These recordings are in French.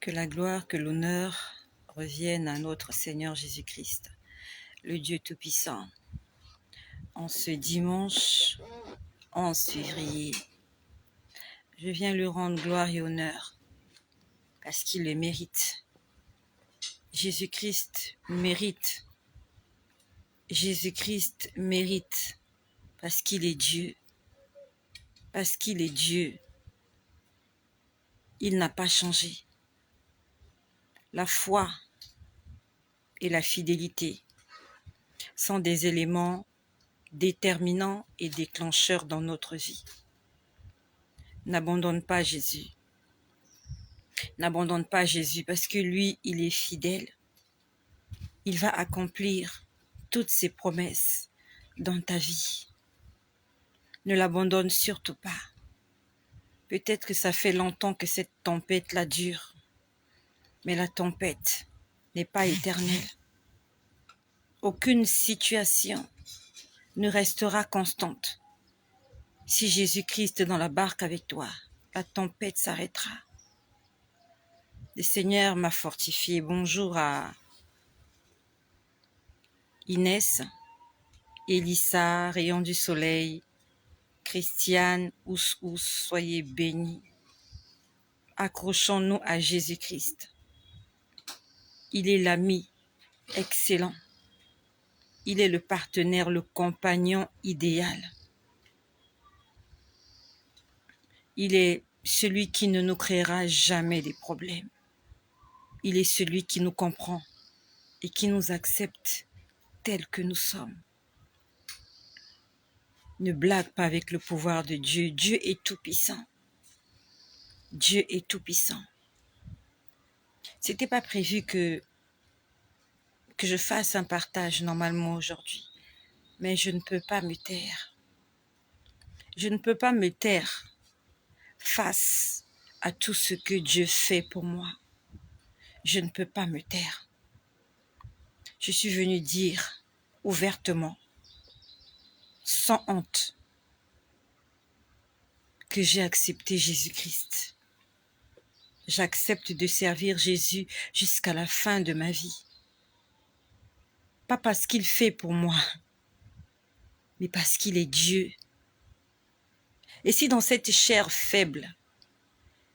Que la gloire, que l'honneur reviennent à notre Seigneur Jésus-Christ, le Dieu Tout-Puissant. En ce dimanche 11 février, je viens lui rendre gloire et honneur parce qu'il le mérite. Jésus-Christ mérite. Jésus-Christ mérite parce qu'il est Dieu. Parce qu'il est Dieu. Il n'a pas changé. La foi et la fidélité sont des éléments déterminants et déclencheurs dans notre vie. N'abandonne pas Jésus. N'abandonne pas Jésus parce que lui, il est fidèle. Il va accomplir toutes ses promesses dans ta vie. Ne l'abandonne surtout pas. Peut-être que ça fait longtemps que cette tempête-là dure, mais la tempête n'est pas éternelle. Aucune situation ne restera constante. Si Jésus-Christ est dans la barque avec toi, la tempête s'arrêtera. Le Seigneur m'a fortifié. Bonjour à Inès, Elissa, Rayon du Soleil, Christiane, Ous, soyez bénis. Accrochons-nous à Jésus-Christ. Il est l'ami excellent. Il est le partenaire, le compagnon idéal. Il est celui qui ne nous créera jamais des problèmes. Il est celui qui nous comprend et qui nous accepte tels que nous sommes. Ne blague pas avec le pouvoir de Dieu. Dieu est tout-puissant. Dieu est tout-puissant. C'était pas prévu que je fasse un partage normalement aujourd'hui, mais je ne peux pas me taire. Je ne peux pas me taire face à tout ce que Dieu fait pour moi. Je ne peux pas me taire. Je suis venue dire ouvertement, sans honte, que j'ai accepté Jésus-Christ. J'accepte de servir Jésus jusqu'à la fin de ma vie. Pas parce qu'il fait pour moi, mais parce qu'il est Dieu. Et si dans cette chair faible,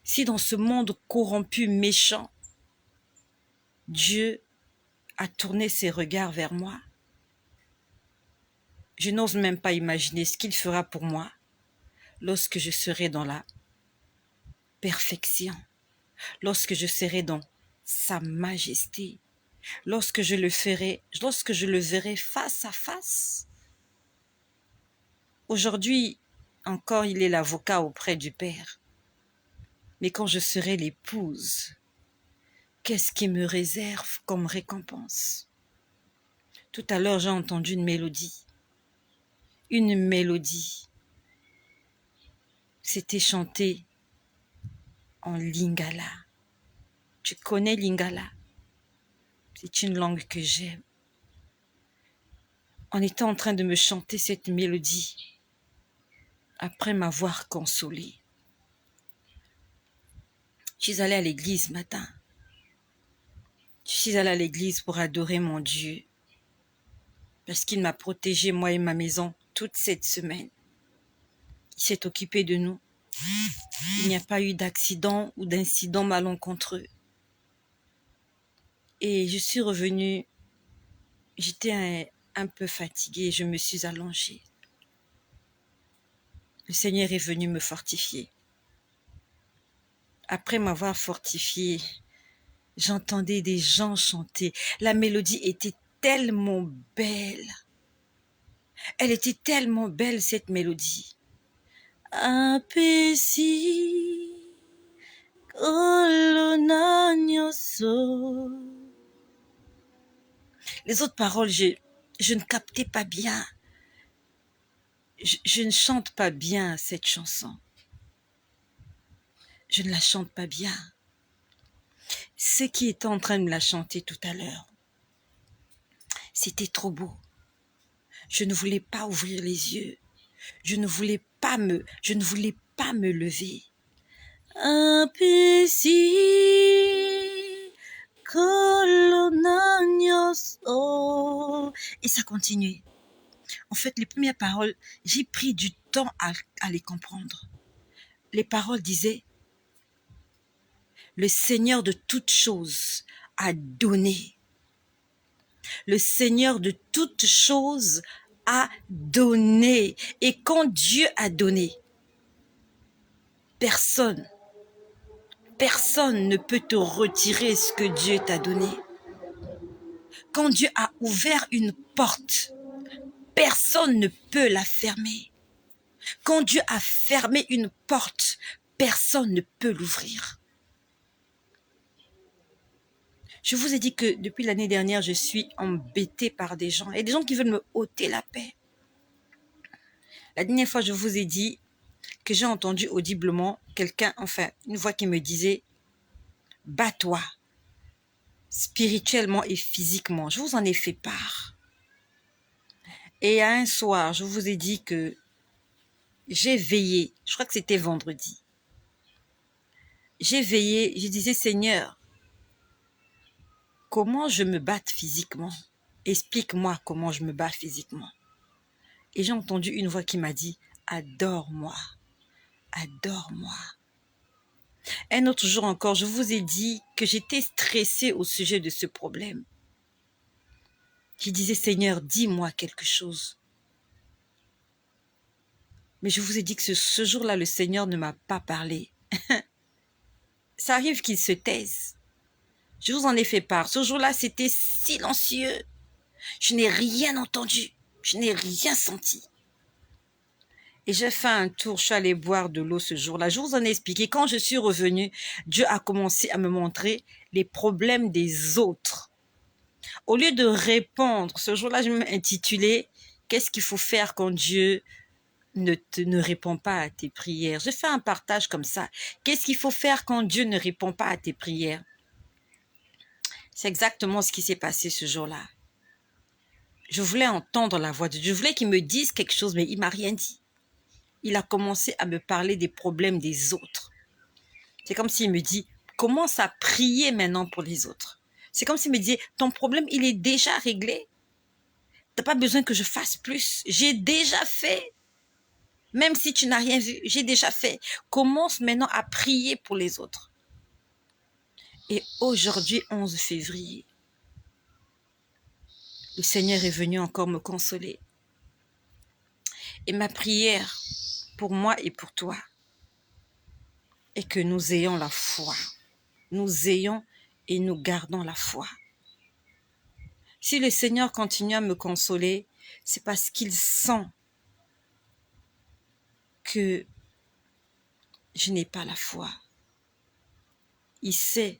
si dans ce monde corrompu, méchant, Dieu a tourné ses regards vers moi, je n'ose même pas imaginer ce qu'il fera pour moi lorsque je serai dans la perfection, lorsque je serai dans sa majesté, lorsque je le verrai face à face. Aujourd'hui, encore, il est l'avocat auprès du Père. Mais quand je serai l'épouse, qu'est-ce qu'il me réserve comme récompense? Tout à l'heure, j'ai entendu une mélodie. Une mélodie. C'était chanté en lingala. Tu connais lingala? C'est une langue que j'aime. On était en train de me chanter cette mélodie après m'avoir consolée. Je suis allée à l'église ce matin. Je suis allée à l'église pour adorer mon Dieu parce qu'il m'a protégé, moi et ma maison, toute cette semaine. Il s'est occupé de nous. Il n'y a pas eu d'accident ou d'incident malencontreux. Et je suis revenue, j'étais un peu fatiguée, je me suis allongée. Le Seigneur est venu me fortifier. Après m'avoir fortifiée, j'entendais des gens chanter. La mélodie était tellement belle. Elle était tellement belle, cette mélodie. Apesi kolona nyoso. Les autres paroles, je ne captais pas bien. Je ne chante pas bien cette chanson. Je ne la chante pas bien. Ceux qui étaient en train de me la chanter tout à l'heure, c'était trop beau. Je ne voulais pas ouvrir les yeux. Je ne voulais pas me lever. Apesi Et ça continue. En fait, les premières paroles, j'ai pris du temps à les comprendre. Les paroles disaient, le Seigneur de toutes choses a donné. Le Seigneur de toutes choses a donné. Et quand Dieu a donné, personne ne peut te retirer ce que Dieu t'a donné. Quand Dieu a ouvert une porte, personne ne peut la fermer. Quand Dieu a fermé une porte, personne ne peut l'ouvrir. Je vous ai dit que depuis l'année dernière, je suis embêtée par des gens. Et des gens qui veulent me ôter la paix. La dernière fois, je vous ai dit que j'ai entendu audiblement quelqu'un, enfin, une voix qui me disait « Bats-toi, spirituellement et physiquement. » Je vous en ai fait part. Et un soir, je vous ai dit que j'ai veillé. Je crois que c'était vendredi. J'ai veillé, je disais « Seigneur, comment je me batte physiquement? Explique-moi comment je me bats physiquement. » Et j'ai entendu une voix qui m'a dit « Adore-moi, adore-moi. » Un autre jour encore, je vous ai dit que j'étais stressée au sujet de ce problème. Je disais « Seigneur, dis-moi quelque chose. » Mais je vous ai dit que ce jour-là, le Seigneur ne m'a pas parlé. Ça arrive qu'il se taise. Je vous en ai fait part. Ce jour-là, c'était silencieux. Je n'ai rien entendu. Je n'ai rien senti. Et j'ai fait un tour. Je suis allée boire de l'eau ce jour-là. Je vous en ai expliqué. Quand je suis revenue, Dieu a commencé à me montrer les problèmes des autres. Au lieu de répondre, ce jour-là, je m'ai intitulé « Qu'est-ce qu'il faut faire quand Dieu ne répond pas à tes prières ?» Je fais un partage comme ça. Qu'est-ce qu'il faut faire quand Dieu ne répond pas à tes prières? C'est exactement ce qui s'est passé ce jour-là. Je voulais entendre la voix de Dieu. Je voulais qu'il me dise quelque chose, mais il ne m'a rien dit. Il a commencé à me parler des problèmes des autres. C'est comme s'il me dit, commence à prier maintenant pour les autres. C'est comme s'il me disait, ton problème, il est déjà réglé. Tu n'as pas besoin que je fasse plus. J'ai déjà fait. Même si tu n'as rien vu, j'ai déjà fait. Commence maintenant à prier pour les autres. Et aujourd'hui, 11 février, le Seigneur est venu encore me consoler. Et ma prière pour moi et pour toi est que nous ayons la foi. Nous ayons et nous gardons la foi. Si le Seigneur continue à me consoler, c'est parce qu'il sent que je n'ai pas la foi. Il sait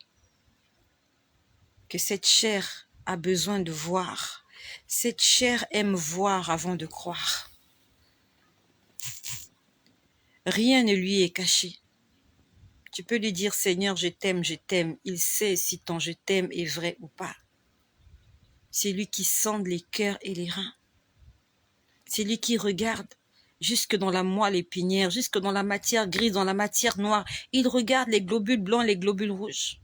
que cette chair a besoin de voir. Cette chair aime voir avant de croire. Rien ne lui est caché. Tu peux lui dire, Seigneur, je t'aime, je t'aime. Il sait si ton je t'aime est vrai ou pas. C'est lui qui sonde les cœurs et les reins. C'est lui qui regarde jusque dans la moelle épinière, jusque dans la matière grise, dans la matière noire. Il regarde les globules blancs, les globules rouges.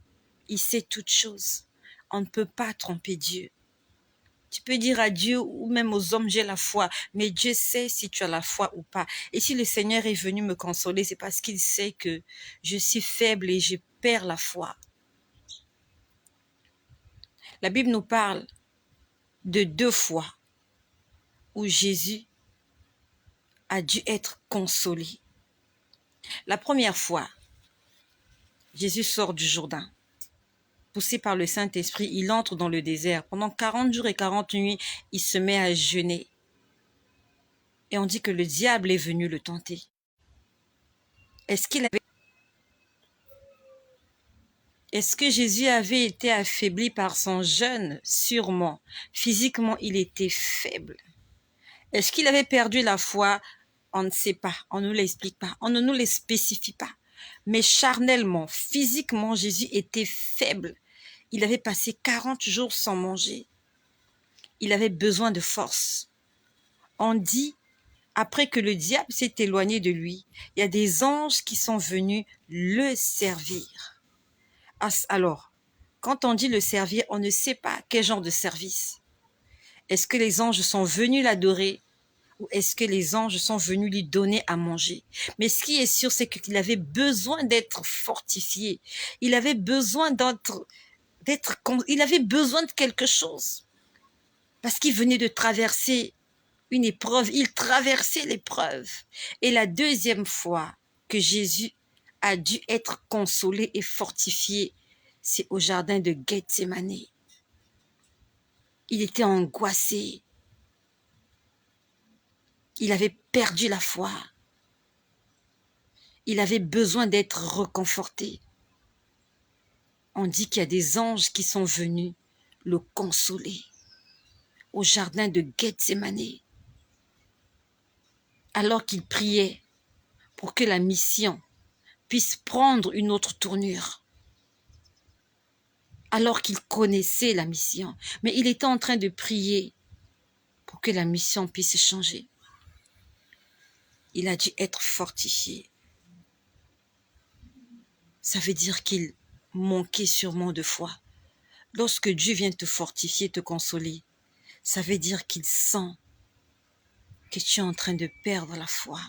Il sait toutes choses. On ne peut pas tromper Dieu. Tu peux dire à Dieu ou même aux hommes, j'ai la foi. Mais Dieu sait si tu as la foi ou pas. Et si le Seigneur est venu me consoler, c'est parce qu'il sait que je suis faible et je perds la foi. La Bible nous parle de 2 fois où Jésus a dû être consolé. La première fois, Jésus sort du Jourdain. Poussé par le Saint-Esprit, il entre dans le désert. Pendant 40 jours et 40 nuits, il se met à jeûner. Et on dit que le diable est venu le tenter. Est-ce que Jésus avait été affaibli par son jeûne? Sûrement. Physiquement, il était faible. Est-ce qu'il avait perdu la foi? On ne sait pas. On ne nous l'explique pas. On ne nous le spécifie pas. Mais charnellement, physiquement, Jésus était faible. Il avait passé 40 jours sans manger. Il avait besoin de force. On dit, après que le diable s'est éloigné de lui, il y a des anges qui sont venus le servir. Alors, Quand on dit le servir, on ne sait pas quel genre de service. Est-ce que les anges sont venus l'adorer ou est-ce que les anges sont venus lui donner à manger? Mais ce qui est sûr, c'est qu'il avait besoin d'être fortifié. Il avait besoin il avait besoin de quelque chose. Parce qu'il venait de traverser une épreuve. Il traversait l'épreuve. Et la deuxième fois que Jésus a dû être consolé et fortifié, c'est au jardin de Gethsémane. Il était angoissé. Il avait perdu la foi. Il avait besoin d'être reconforté. On dit qu'il y a des anges qui sont venus le consoler au jardin de Gethsémane, alors qu'il priait pour que la mission puisse prendre une autre tournure, alors qu'il connaissait la mission, mais il était en train de prier pour que la mission puisse changer. Il a dû être fortifié. Ça veut dire qu'il manquait sûrement de foi. Lorsque Dieu vient te fortifier, te consoler, ça veut dire qu'il sent que tu es en train de perdre la foi.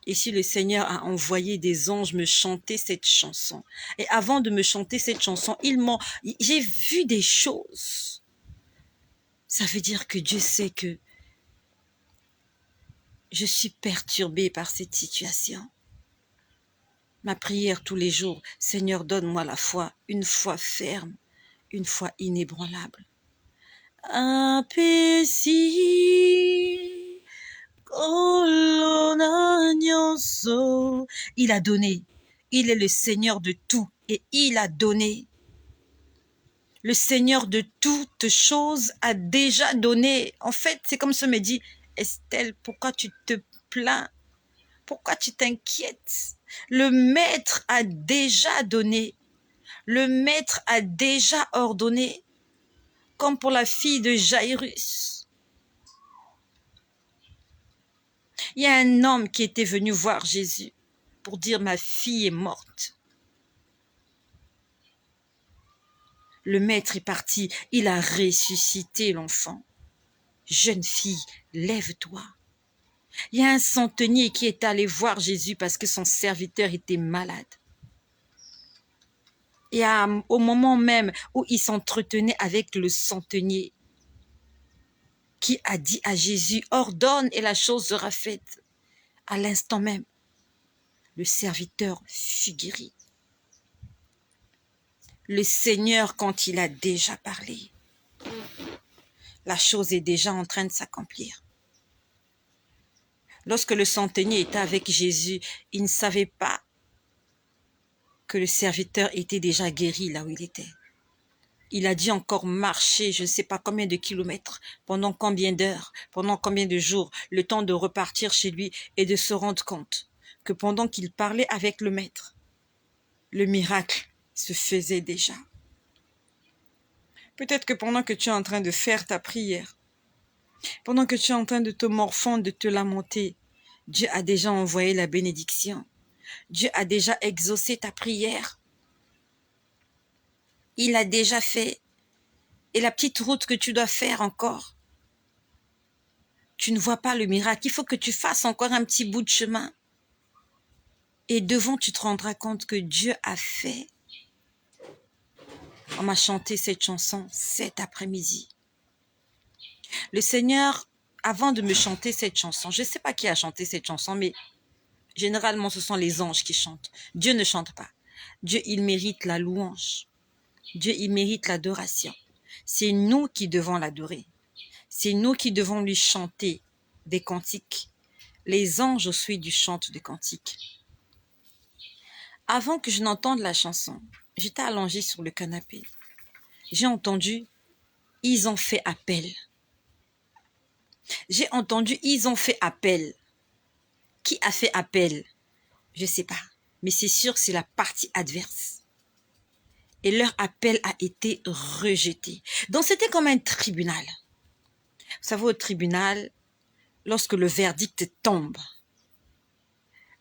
Et si le Seigneur a envoyé des anges me chanter cette chanson, et avant de me chanter cette chanson, j'ai vu des choses. Ça veut dire que Dieu sait que je suis perturbée par cette situation. Ma prière tous les jours, Seigneur, donne-moi la foi, une foi ferme, une foi inébranlable. Apesi, kolonanyoso. Il a donné. Il est le Seigneur de tout et il a donné. Le Seigneur de toutes choses a déjà donné. En fait, c'est comme ça me dit, Estelle, pourquoi tu te plains? Pourquoi tu t'inquiètes? Le Maître a déjà donné. Le Maître a déjà ordonné. Comme pour la fille de Jairus. Il y a un homme qui était venu voir Jésus pour dire « Ma fille est morte ». Le Maître est parti, il a ressuscité l'enfant. Jeune fille, lève-toi. Il y a un centenier qui est allé voir Jésus parce que son serviteur était malade. Et au moment même où il s'entretenait avec le centenier, qui a dit à Jésus, ordonne et la chose sera faite. À l'instant même, le serviteur fut guéri. Le Seigneur, quand il a déjà parlé, la chose est déjà en train de s'accomplir. Lorsque le centenier était avec Jésus, il ne savait pas que le serviteur était déjà guéri là où il était. Il a dû encore marcher, je ne sais pas combien de kilomètres, pendant combien d'heures, pendant combien de jours, le temps de repartir chez lui et de se rendre compte que pendant qu'il parlait avec le Maître, le miracle se faisait déjà. Peut-être que pendant que tu es en train de faire ta prière, pendant que tu es en train de te morfondre, de te lamenter, Dieu a déjà envoyé la bénédiction. Dieu a déjà exaucé ta prière. Il a déjà fait. Et la petite route que tu dois faire encore, tu ne vois pas le miracle. Il faut que tu fasses encore un petit bout de chemin. Et devant, tu te rendras compte que Dieu a fait. On m'a chanté cette chanson cet après-midi. Le Seigneur, avant de me chanter cette chanson, je ne sais pas qui a chanté cette chanson, mais généralement, ce sont les anges qui chantent. Dieu ne chante pas. Dieu, il mérite la louange. Dieu, il mérite l'adoration. C'est nous qui devons l'adorer. C'est nous qui devons lui chanter des cantiques. Les anges aussi du chantent des cantiques. Avant que je n'entende la chanson, j'étais allongée sur le canapé. J'ai entendu « Ils ont fait appel ». J'ai entendu « Ils ont fait appel ». Qui a fait appel? Je ne sais pas, mais c'est sûr que c'est la partie adverse. Et leur appel a été rejeté. Donc c'était comme un tribunal. Vous savez, au tribunal, lorsque le verdict tombe,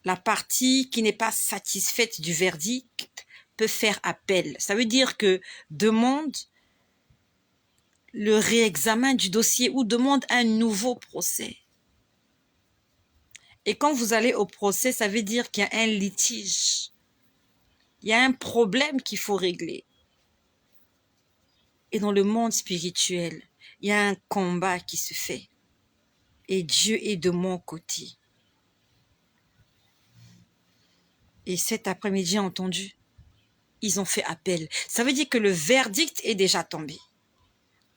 la partie qui n'est pas satisfaite du verdict peut faire appel. Ça veut dire que demande le réexamen du dossier ou demande un nouveau procès. Et quand vous allez au procès, ça veut dire qu'il y a un litige. Il y a un problème qu'il faut régler. Et dans le monde spirituel, il y a un combat qui se fait. Et Dieu est de mon côté. Et cet après-midi, entendu, ils ont fait appel. Ça veut dire que le verdict est déjà tombé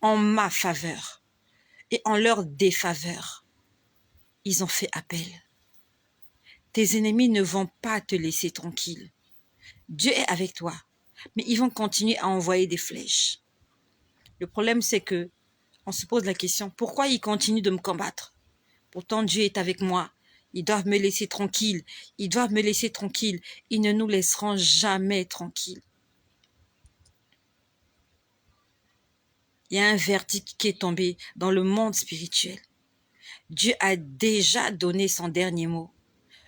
en ma faveur et en leur défaveur. Ils ont fait appel. Tes ennemis ne vont pas te laisser tranquille. Dieu est avec toi, mais ils vont continuer à envoyer des flèches. Le problème, c'est que on se pose la question, pourquoi ils continuent de me combattre? Pourtant, Dieu est avec moi. Ils doivent me laisser tranquille. Ils doivent me laisser tranquille. Ils ne nous laisseront jamais tranquilles. Il y a un verdict qui est tombé dans le monde spirituel. Dieu a déjà donné son dernier mot.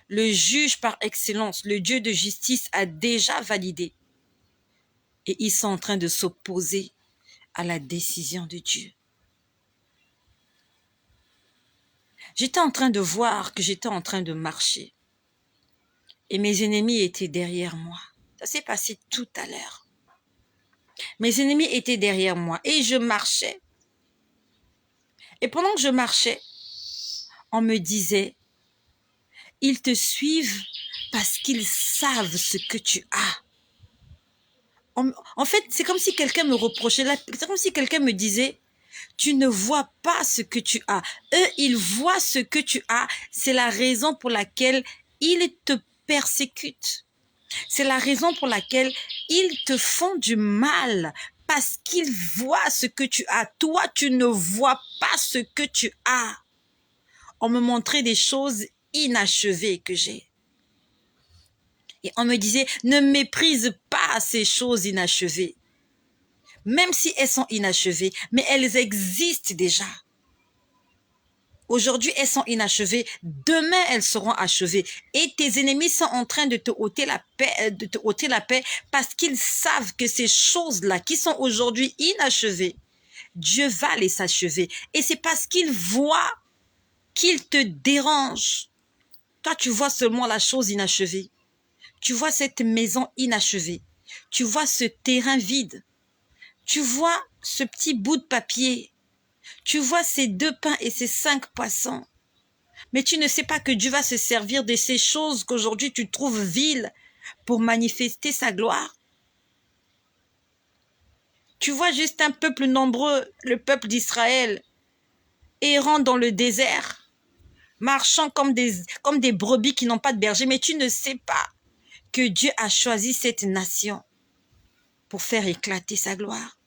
Le juge par excellence, le Dieu de justice, a déjà validé. Et ils sont en train de s'opposer à la décision de Dieu. J'étais en train de voir que j'étais en train de marcher. Et mes ennemis étaient derrière moi. Ça s'est passé tout à l'heure. Mes ennemis étaient derrière moi et je marchais. Et pendant que je marchais, on me disait, ils te suivent parce qu'ils savent ce que tu as. En fait, c'est comme si quelqu'un me reprochait, c'est comme si quelqu'un me disait, tu ne vois pas ce que tu as. Eux, ils voient ce que tu as. C'est la raison pour laquelle ils te persécutent. C'est la raison pour laquelle ils te font du mal. Parce qu'ils voient ce que tu as. Toi, tu ne vois pas ce que tu as. On me montrait des choses inachevées que j'ai. Et on me disait, ne méprise pas ces choses inachevées. Même si elles sont inachevées, mais elles existent déjà. Aujourd'hui, elles sont inachevées. Demain, elles seront achevées. Et tes ennemis sont en train de te ôter la paix, parce qu'ils savent que ces choses-là qui sont aujourd'hui inachevées, Dieu va les achever. Et c'est parce qu'ils voient qu'ils te dérangent. Toi, tu vois seulement la chose inachevée. Tu vois cette maison inachevée. Tu vois ce terrain vide. Tu vois ce petit bout de papier. Tu vois ces 2 pains et ces 5 poissons. Mais tu ne sais pas que Dieu va se servir de ces choses qu'aujourd'hui tu trouves viles pour manifester sa gloire. Tu vois juste un peuple nombreux, le peuple d'Israël, errant dans le désert, marchant comme des brebis qui n'ont pas de berger. Mais tu ne sais pas que Dieu a choisi cette nation pour faire éclater sa gloire.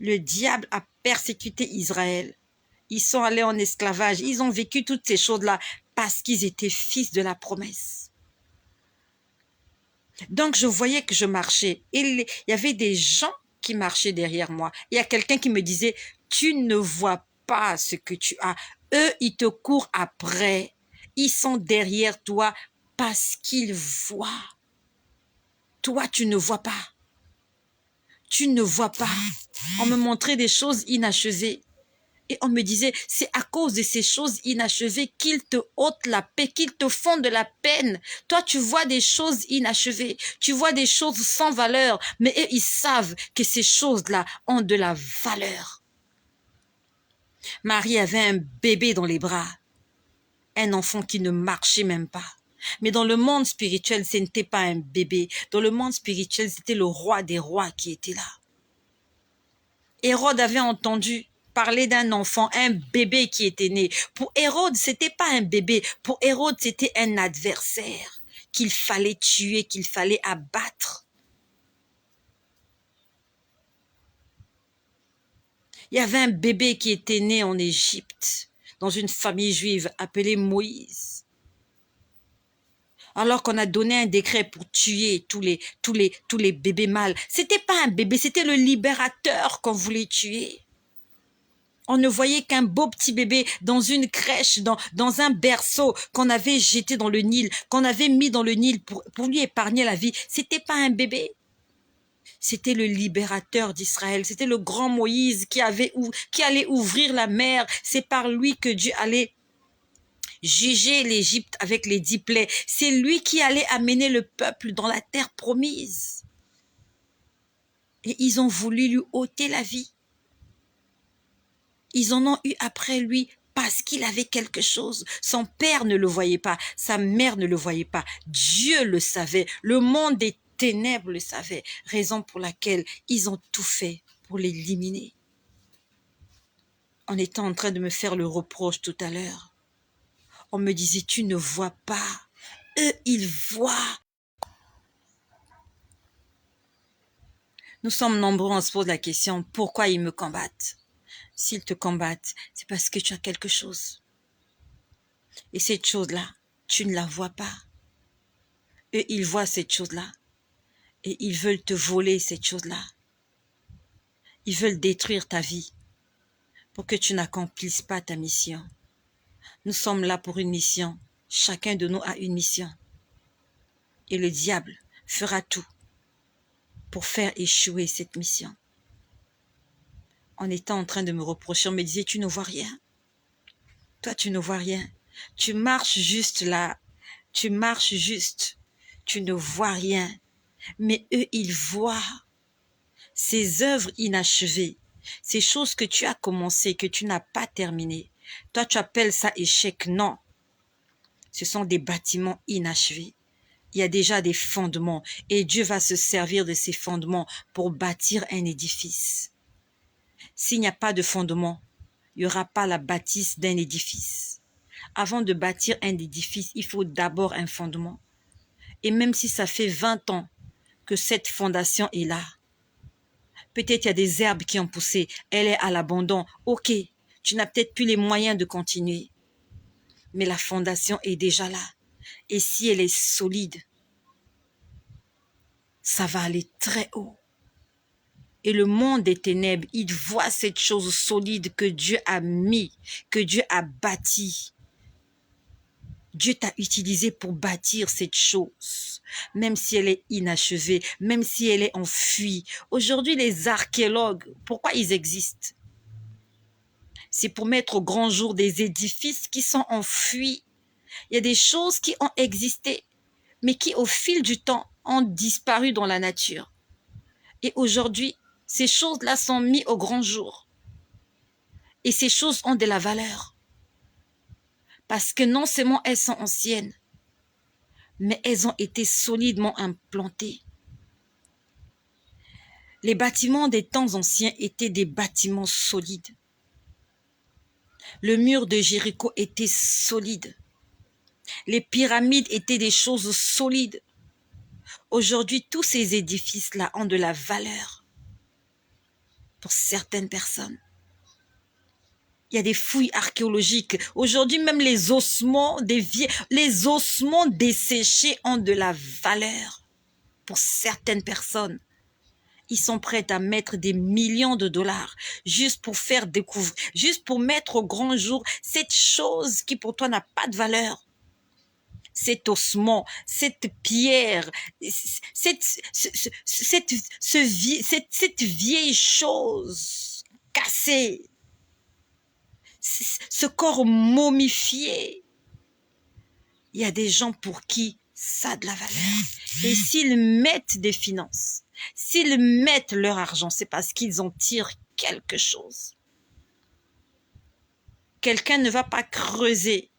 Le diable a persécuté Israël. Ils sont allés en esclavage. Ils ont vécu toutes ces choses-là parce qu'ils étaient fils de la promesse. Donc, je voyais que je marchais. Il y avait des gens qui marchaient derrière moi. Il y a quelqu'un qui me disait, tu ne vois pas ce que tu as. Eux, ils te courent après. Ils sont derrière toi parce qu'ils voient. Toi, tu ne vois pas. Tu ne vois pas. On me montrait des choses inachevées. Et on me disait, c'est à cause de ces choses inachevées qu'ils te ôtent la paix, qu'ils te font de la peine. Toi, tu vois des choses inachevées, tu vois des choses sans valeur, mais eux, ils savent que ces choses-là ont de la valeur. Marie avait un bébé dans les bras, un enfant qui ne marchait même pas. Mais dans le monde spirituel, ce n'était pas un bébé. Dans le monde spirituel, c'était le roi des rois qui était là. Hérode avait entendu parler d'un enfant, un bébé qui était né. Pour Hérode, c'était pas un bébé. Pour Hérode, c'était un adversaire qu'il fallait tuer, qu'il fallait abattre. Il y avait un bébé qui était né en Égypte, dans une famille juive appelée Moïse. Alors qu'on a donné un décret pour tuer tous les bébés mâles. C'était pas un bébé, c'était le libérateur qu'on voulait tuer. On ne voyait qu'un beau petit bébé dans une crèche, dans un berceau qu'on avait jeté dans le Nil, qu'on avait mis dans le Nil pour lui épargner la vie. C'était pas un bébé. C'était le libérateur d'Israël. C'était le grand Moïse qui allait ouvrir la mer. C'est par lui que Dieu allait juger l'Égypte avec les 10 plaies. C'est lui qui allait amener le peuple dans la terre promise. Et ils ont voulu lui ôter la vie. Ils en ont eu après lui parce qu'il avait quelque chose. Son père ne le voyait pas, sa mère ne le voyait pas. Dieu le savait, le monde des ténèbres le savait, raison pour laquelle ils ont tout fait pour l'éliminer. On était en train de me faire le reproche tout à l'heure. On me disait, tu ne vois pas. Eux, ils voient. Nous sommes nombreux, on se pose la question, pourquoi ils me combattent? S'ils te combattent, c'est parce que tu as quelque chose. Et cette chose-là, tu ne la vois pas. Eux, ils voient cette chose-là. Et ils veulent te voler cette chose-là. Ils veulent détruire ta vie pour que tu n'accomplisses pas ta mission. Nous sommes là pour une mission. Chacun de nous a une mission. Et le diable fera tout pour faire échouer cette mission. En étant en train de me reprocher, on me disait, tu ne vois rien. Toi, tu ne vois rien. Tu marches juste là. Tu marches juste. Tu ne vois rien. Mais eux, ils voient ces œuvres inachevées, ces choses que tu as commencées, que tu n'as pas terminées. Toi, tu appelles ça échec. Non. Ce sont des bâtiments inachevés. Il y a déjà des fondements et Dieu va se servir de ces fondements pour bâtir un édifice. S'il n'y a pas de fondement, il n'y aura pas la bâtisse d'un édifice. Avant de bâtir un édifice, il faut d'abord un fondement. Et même si ça fait 20 ans que cette fondation est là, peut-être il y a des herbes qui ont poussé, elle est à l'abandon. Ok, tu n'as peut-être plus les moyens de continuer. Mais la fondation est déjà là. Et si elle est solide, ça va aller très haut. Et le monde des ténèbres, il voit cette chose solide que Dieu a mis, que Dieu a bâti. Dieu t'a utilisé pour bâtir cette chose, même si elle est inachevée, même si elle est enfuie. Aujourd'hui, les archéologues, pourquoi ils existent? C'est pour mettre au grand jour des édifices qui sont enfuis. Il y a des choses qui ont existé, mais qui, au fil du temps, ont disparu dans la nature. Et aujourd'hui, ces choses-là sont mises au grand jour. Et ces choses ont de la valeur. Parce que non seulement elles sont anciennes, mais elles ont été solidement implantées. Les bâtiments des temps anciens étaient des bâtiments solides. Le mur de Jéricho était solide. Les pyramides étaient des choses solides. Aujourd'hui, tous ces édifices-là ont de la valeur pour certaines personnes. Il y a des fouilles archéologiques. Aujourd'hui, même les ossements desséchés ont de la valeur pour certaines personnes. Ils sont prêts à mettre des millions de dollars juste pour faire découvrir, juste pour mettre au grand jour cette chose qui pour toi n'a pas de valeur. Cet ossement, cette pierre, cette vieille chose cassée, ce corps momifié. Il y a des gens pour qui ça a de la valeur. Et s'ils mettent des finances, s'ils mettent leur argent, c'est parce qu'ils en tirent quelque chose. Quelqu'un ne va pas creuser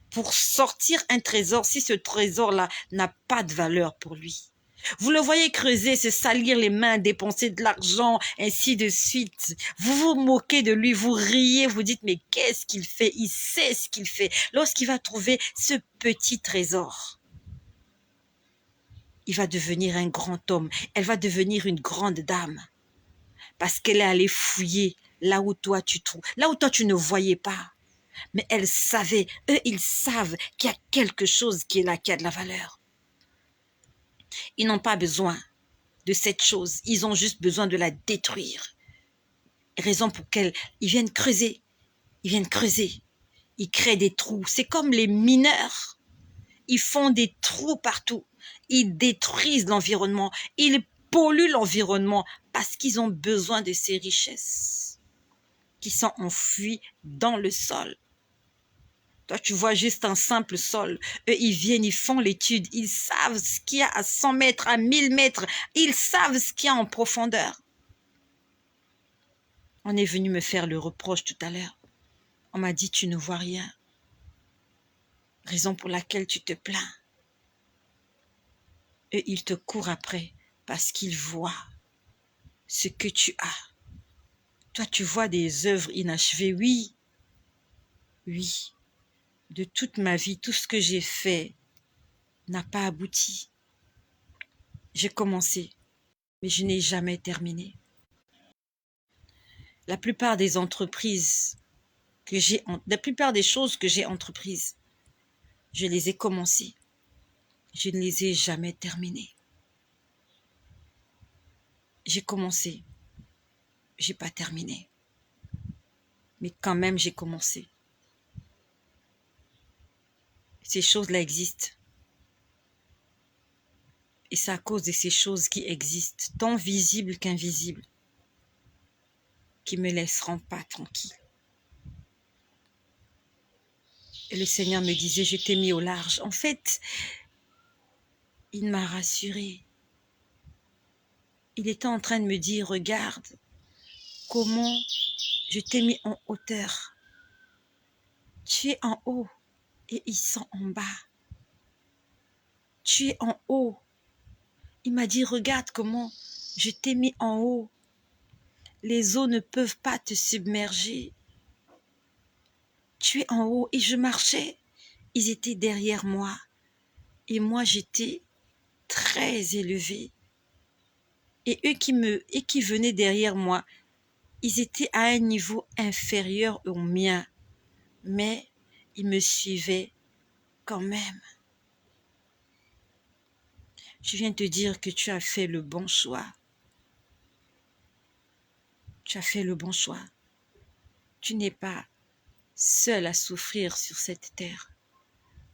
pour sortir un trésor si ce trésor-là n'a pas de valeur pour lui. Vous le voyez creuser, se salir les mains, dépenser de l'argent, ainsi de suite. Vous vous moquez de lui, vous riez, vous dites, mais qu'est-ce qu'il fait? Il sait ce qu'il fait. Lorsqu'il va trouver ce petit trésor, il va devenir un grand homme. Elle va devenir une grande dame. Parce qu'elle est allée fouiller là où toi tu trouves, là où toi tu ne voyais pas. Mais elle savait, eux ils savent qu'il y a quelque chose qui est là, qui a de la valeur. Ils n'ont pas besoin de cette chose, ils ont juste besoin de la détruire. Raison pour laquelle ils viennent creuser. Ils viennent creuser. Ils créent des trous. C'est comme les mineurs. Ils font des trous partout. Ils détruisent l'environnement. Ils polluent l'environnement parce qu'ils ont besoin de ces richesses qui sont enfouies dans le sol. Toi, tu vois juste un simple sol. Eux, ils viennent, ils font l'étude. Ils savent ce qu'il y a à 100 mètres, à 1000 mètres. Ils savent ce qu'il y a en profondeur. On est venu me faire le reproche tout à l'heure. On m'a dit, tu ne vois rien. Raison pour laquelle tu te plains. Eux, ils te courent après parce qu'ils voient ce que tu as. Toi, tu vois des œuvres inachevées. Oui, oui. De toute ma vie, tout ce que j'ai fait n'a pas abouti. J'ai commencé, mais je n'ai jamais terminé. La plupart des entreprises la plupart des choses que j'ai entreprises, je les ai commencées. Je ne les ai jamais terminées. J'ai commencé, j'ai pas terminé. Mais quand même, j'ai commencé. Ces choses-là existent. Et c'est à cause de ces choses qui existent, tant visibles qu'invisibles, qui me laisseront pas tranquille. Et le Seigneur me disait, je t'ai mis au large. En fait, il m'a rassurée. Il était en train de me dire, regarde comment je t'ai mis en hauteur. Tu es en haut et ils sont en bas. Tu es en haut. Il m'a dit, regarde comment je t'ai mis en haut. Les eaux ne peuvent pas te submerger. Tu es en haut et je marchais. Ils étaient derrière moi. Et moi, j'étais très élevée. Et eux qui venaient derrière moi, ils étaient à un niveau inférieur au mien. Mais ils me suivaient quand même. Je viens te dire que tu as fait le bon choix. Tu as fait le bon choix. Tu n'es pas seul à souffrir sur cette terre.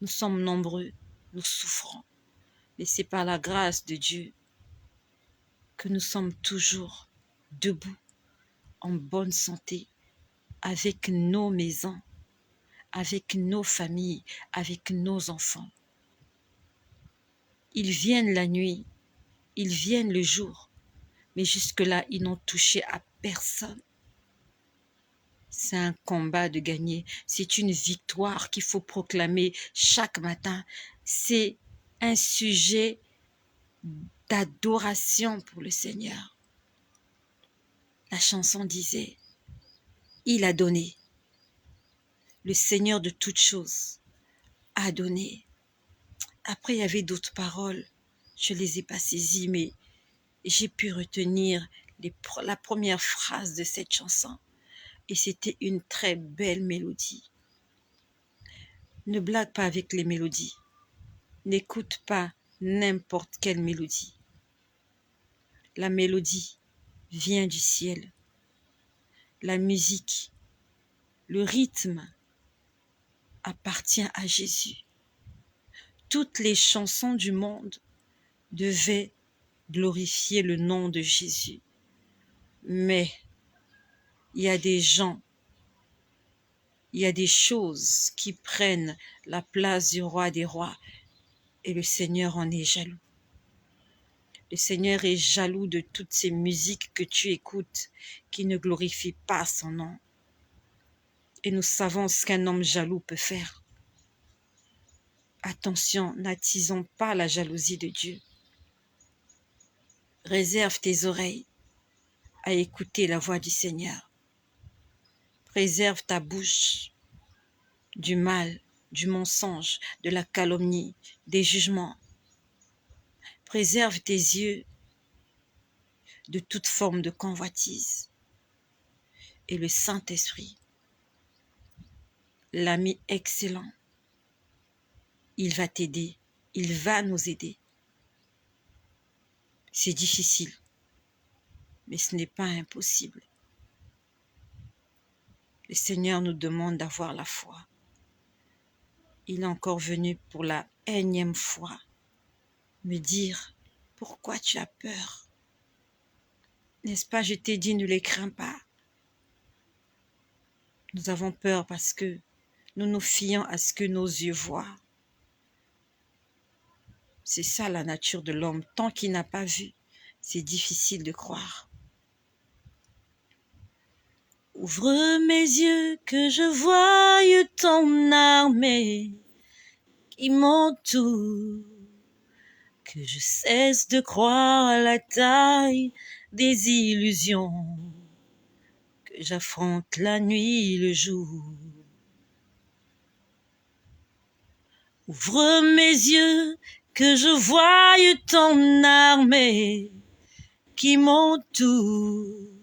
Nous sommes nombreux, nous souffrons. Mais c'est par la grâce de Dieu que nous sommes toujours debout, en bonne santé, avec nos maisons, avec nos familles, avec nos enfants. Ils viennent la nuit, ils viennent le jour, mais jusque-là, ils n'ont touché à personne. C'est un combat de gagner, c'est une victoire qu'il faut proclamer chaque matin. C'est un sujet d'adoration pour le Seigneur. La chanson disait, il a donné. Le Seigneur de toutes choses a donné. Après, il y avait d'autres paroles. Je ne les ai pas saisies, mais j'ai pu retenir la première phrase de cette chanson. Et c'était une très belle mélodie. Ne blague pas avec les mélodies. N'écoute pas n'importe quelle mélodie. La mélodie vient du ciel. La musique, le rythme appartient à Jésus. Toutes les chansons du monde devaient glorifier le nom de Jésus. Mais il y a des gens, il y a des choses qui prennent la place du roi des rois et le Seigneur en est jaloux. Le Seigneur est jaloux de toutes ces musiques que tu écoutes qui ne glorifient pas son nom. Et nous savons ce qu'un homme jaloux peut faire. Attention, n'attisons pas la jalousie de Dieu. Réserve tes oreilles à écouter la voix du Seigneur. Préserve ta bouche du mal, du mensonge, de la calomnie, des jugements. Préserve tes yeux de toute forme de convoitise. Et le Saint-Esprit, l'ami excellent, il va t'aider, il va nous aider. C'est difficile, mais ce n'est pas impossible. Le Seigneur nous demande d'avoir la foi. Il est encore venu pour la énième fois me dire « Pourquoi tu as peur ?» N'est-ce pas, je t'ai dit, ne les crains pas. Nous avons peur parce que nous nous fions à ce que nos yeux voient. C'est ça la nature de l'homme. Tant qu'il n'a pas vu, c'est difficile de croire. Ouvre mes yeux que je voie ton armée qui m'entoure, que je cesse de croire à la taille des illusions, que j'affronte la nuit et le jour. Ouvre mes yeux que je voie ton armée qui m'entoure,